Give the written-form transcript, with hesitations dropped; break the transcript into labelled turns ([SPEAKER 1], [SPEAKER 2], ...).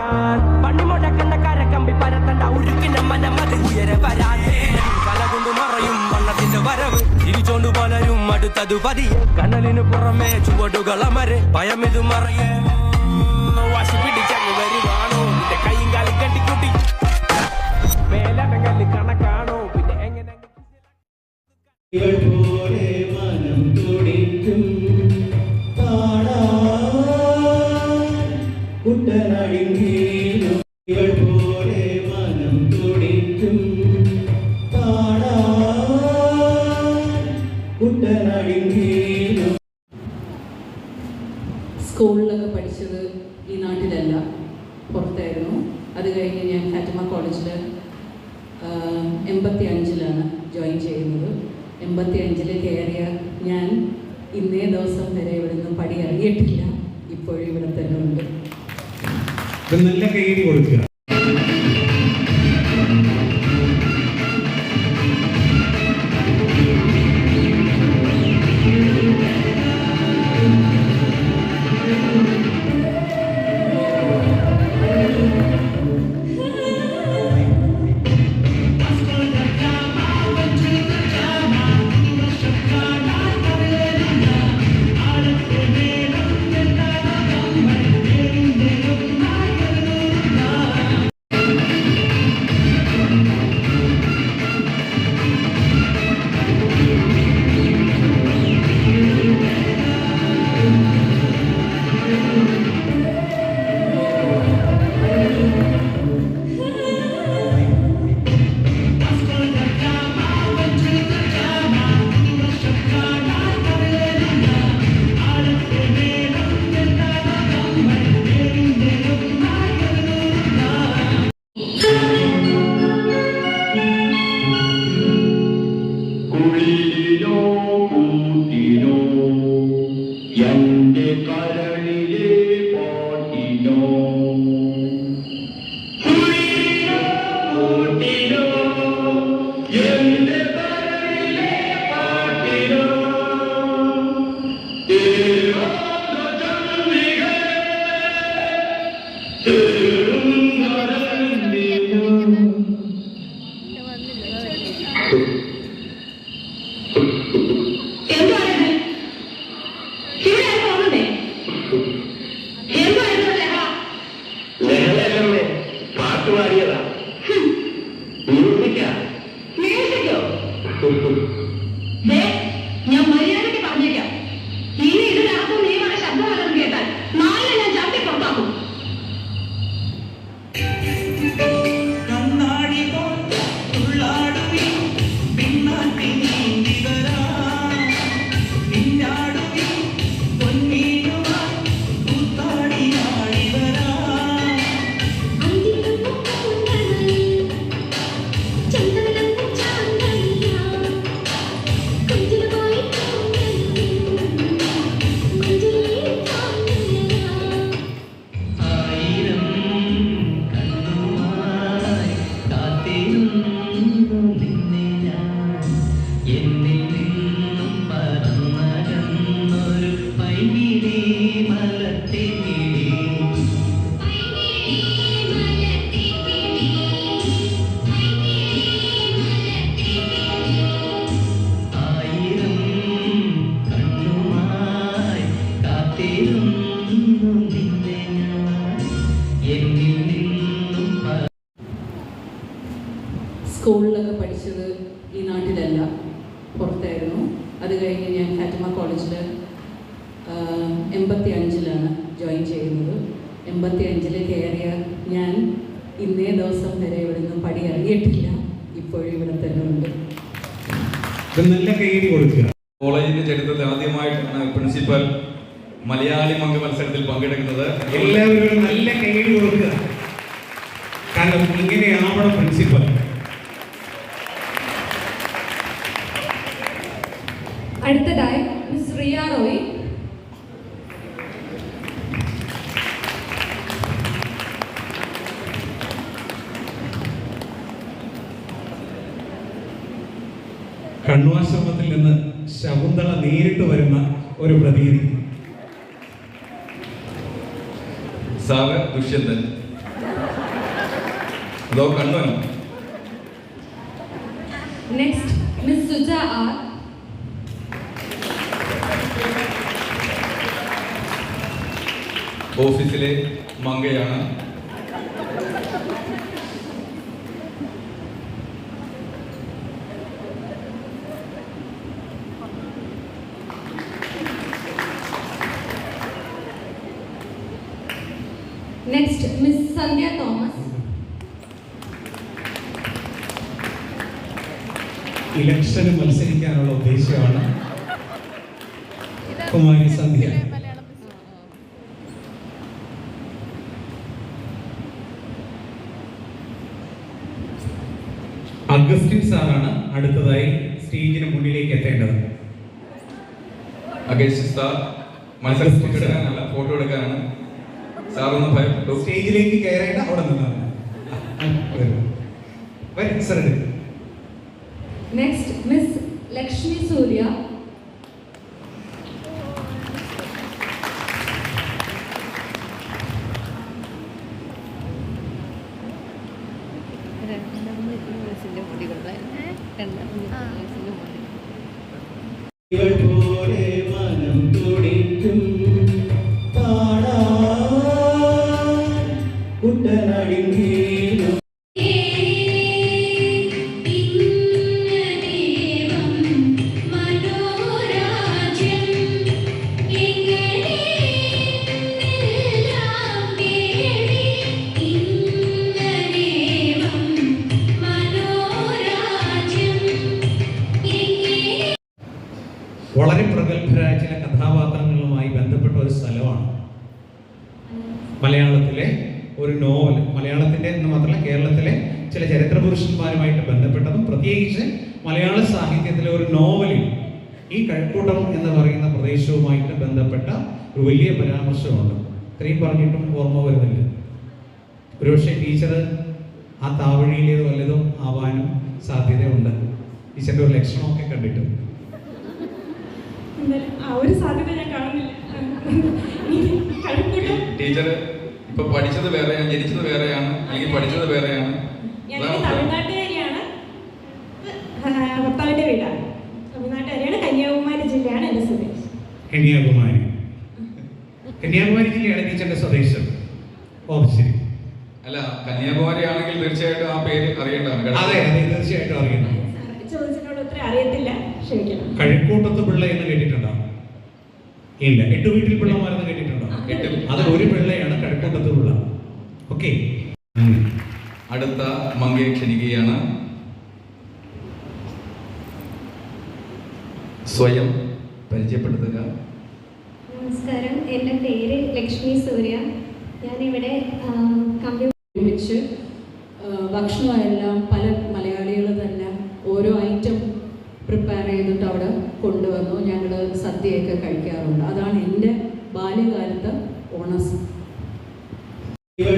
[SPEAKER 1] വരാൻ പണിമുടക്കുന്ന കരക്കമ്പി പരത്തണ്ട ഉരുക്കിന്റെ മനമത് ഉയരെ വരാൻ കല കൊണ്ട് മറയും വണ്ണത്തിന്റെ വരവ് തിരിച്ചോണ്ട് പലരും അടുത്തത് പതിയെ കനലിന് പുറമെ ചുവടുകൾ അമരെ ഭയമിത് മറയേ വാശി പിടിച്ചങ്ങ് വരുവാണോ നിന്റെ കൈയും കാലും കെട്ടിക്കൂട്ടി മേലടങ്ങല് കണക്കാണോ പിന്നെ എങ്ങനെ
[SPEAKER 2] മനം തുടിക്കും കുട്ടനടിങ്ങീലും പോലെ മനം തുടിക്കും കുട്ടനടിങ്ങീലും.
[SPEAKER 3] സ്കൂളിലൊക്കെ പഠിച്ചത് ഈ നാട്ടിലല്ല, പുറത്തായിരുന്നു. അത് കഴിഞ്ഞ് ഞാൻ ഫാറ്റിമ കോളേജിൽ 85-ലാണ് ജോയിൻ ചെയ്യുന്നത്. 85-ൽ കയറിയ ഞാൻ ഇന്നേ ദിവസം വരെ ഇവിടുന്ന് പടി ഇറങ്ങിയിട്ടില്ല. ഇപ്പോഴും ഇവിടെ തന്നെ ഉണ്ട്.
[SPEAKER 4] നല്ല കൈയ്യടി കൊടുക്കുക.
[SPEAKER 5] ഞാൻ മര്യാദയ്ക്ക് പറഞ്ഞേക്കാം. ഇനി ഇതിനകത്തും നീ പറഞ്ഞ ശബ്ദം കേട്ടാൽ നാളെ ഞാൻ ചാട്ടി പുറത്താക്കും.
[SPEAKER 3] സ്കൂളിലൊക്കെ പഠിച്ചത് ഈ നാട്ടിലല്ല, പുറത്തായിരുന്നു. അത് കഴിഞ്ഞ് ഞാൻ ഫാറ്റിമ കോളേജിൽ 85-ലാണ് ജോയിൻ ചെയ്യുന്നത്. 85-ൽ കയറിയ ഞാൻ ഇന്നേ ദിവസം വരെ ഇവിടുന്ന് പടി ഇറങ്ങിയിട്ടില്ല. ഇപ്പോഴും ഇവിടെ തന്നെ ഉണ്ട്.
[SPEAKER 4] നല്ല കൈയ്യടി കൊടുക്കുക.
[SPEAKER 6] കോളേജിന്റെ ചരിത്രത്തിൽ ആദ്യമായിട്ടാണ് പ്രിൻസിപ്പൽ മലയാളി മംഗ മത്സരത്തിൽ പങ്കെടുക്കുന്നത്.
[SPEAKER 4] എല്ലാവരും നല്ല കൈയ്യടി കൊടുക്കുക. കാരണം ഇങ്ങനെയാവണം പ്രിൻസിപ്പൽ.
[SPEAKER 5] അടുത്തതായി മിസ് റിയ റോയ്.
[SPEAKER 4] കണ്വാശ്രമത്തിൽ നിന്ന് ശകുന്തള നേരിട്ട് വരുന്ന ഒരു പ്രതീതി.
[SPEAKER 6] സാറ് ദുഷ്യന്തൻ. അതോ Kannan?
[SPEAKER 7] Next Miss Suja R.
[SPEAKER 6] ഓഫീസിലെ മങ്കയാണ്.
[SPEAKER 7] Next Miss Sandhya Thomas.
[SPEAKER 4] ഇലക്ഷന് മത്സരിക്കാനുള്ള ഉദ്ദേശമാണ് കുമാരി സന്ധ്യ. അഗസ്റ്റിൻ സാറാണ് അടുത്തതായി സ്റ്റേജിന് മുന്നിലേക്ക് എത്തേണ്ടത്.
[SPEAKER 6] അഗസ്റ്റിൻ സാർ മത്സരം പങ്കെടുക്കാനല്ല, ഫോട്ടോ എടുക്കാനാണ്. സാർ ഒന്ന് ഭയപ്പെട്ടു.
[SPEAKER 4] സ്റ്റേജിലേക്ക് കയറേണ്ട, അവിടെ നിന്നാണ്.
[SPEAKER 7] നെക്സ്റ്റ് മിസ് ലക്ഷ്മി സൂര്യ.
[SPEAKER 2] ഇവൾ പോലെ മനം തുടിക്കും പാടാൻ കുട്ടനാടിങ്കീലും
[SPEAKER 4] വളരെ പ്രഗത്ഭരായ ചില കഥാപാത്രങ്ങളുമായി ബന്ധപ്പെട്ട ഒരു സ്ഥലമാണ്. മലയാളത്തിലെ ഒരു നോവൽ, മലയാളത്തിൻ്റെ എന്ന് മാത്രമല്ല കേരളത്തിലെ ചില ചരിത്ര പുരുഷന്മാരുമായിട്ട് ബന്ധപ്പെട്ടതും പ്രത്യേകിച്ച് മലയാള സാഹിത്യത്തിലെ ഒരു നോവലിൽ ഈ കഴക്കൂട്ടം എന്ന് പറയുന്ന പ്രദേശവുമായിട്ട് ബന്ധപ്പെട്ട ഒരു വലിയ പരാമർശമുണ്ട്. ഇത്രയും പറഞ്ഞിട്ടും ഓർമ്മ വരുന്നില്ല. ഒരുപക്ഷെ ടീച്ചർ ആ താവഴിയിലേത് വല്ലതും ആവാനും സാധ്യതയുണ്ട്. ടീച്ചറിൻ്റെ ഒരു ലക്ഷണമൊക്കെ കണ്ടിട്ട്
[SPEAKER 5] ആ ഒരു സാധ്യത ഞാൻ കാണുന്നില്ല.
[SPEAKER 6] ടീച്ചർ ഇപ്പൊ പഠിച്ചത് വേറെയാണ്, ജനിച്ചത് വേറെയാണ്, അല്ലെങ്കിൽ പഠിച്ചത് വേറെയാണ്.
[SPEAKER 5] ഞാൻ തമിഴ്നാട്ടുകാരിയാണ്, ഭർത്താവിന്റെ വീടാണ് തമിഴ്നാട്ടുകാരിയാണ്. കന്യാകുമാരി ജില്ലയാണ് എൻ്റെ സ്വദേശം.
[SPEAKER 4] കന്യാകുമാരി ജില്ലയാണ് ടീച്ചറിന്റെ സ്വദേശം. ഓ ശരി.
[SPEAKER 6] അല്ല, കന്യാകുമാരി ആണെങ്കിൽ തീർച്ചയായിട്ടും ആ പേര് അറിയേണ്ടതാണ്.
[SPEAKER 4] അതെ അതെ, തീർച്ചയായിട്ടും അറിയണം.
[SPEAKER 5] ചോദിച്ചതിനോട് ഉത്തരം അറിയത്തില്ല, ക്ഷമിക്കണം.
[SPEAKER 4] കഴക്കൂട്ടത്ത് പിള്ള എന്ന് കേട്ടിട്ടുണ്ടോ? ഇല്ല. 8 വീട്ടിൽ പിള്ളമാരെന്ന് കേട്ടിട്ടുണ്ടോ? അത് ഒരു പിള്ളയാണ് കഴക്കൂട്ടത്ത് പിള്ള. ഓക്കെ.
[SPEAKER 6] അടുത്ത മങ്കയെ ക്ഷണിക്കുകയാണ്. സ്വയം പരിചയപ്പെടുത്തുക.
[SPEAKER 8] നമസ്കാരം, എൻ്റെ പേര് ലക്ഷ്മി സൂര്യ. ഞാനിവിടെ
[SPEAKER 3] ഒരുമിച്ച് ഭക്ഷണമെല്ലാം പല മലയാളികൾ തന്നെ ഓരോ ഐറ്റം പ്രിപ്പയർ ചെയ്തിട്ട് അവിടെ കൊണ്ടുവന്നു. ഞങ്ങൾ സദ്യയൊക്കെ കഴിക്കാറുണ്ട്. അതാണ് എൻ്റെ ബാല്യകാലത്തെ ഓണസ്.
[SPEAKER 2] ഇവൾ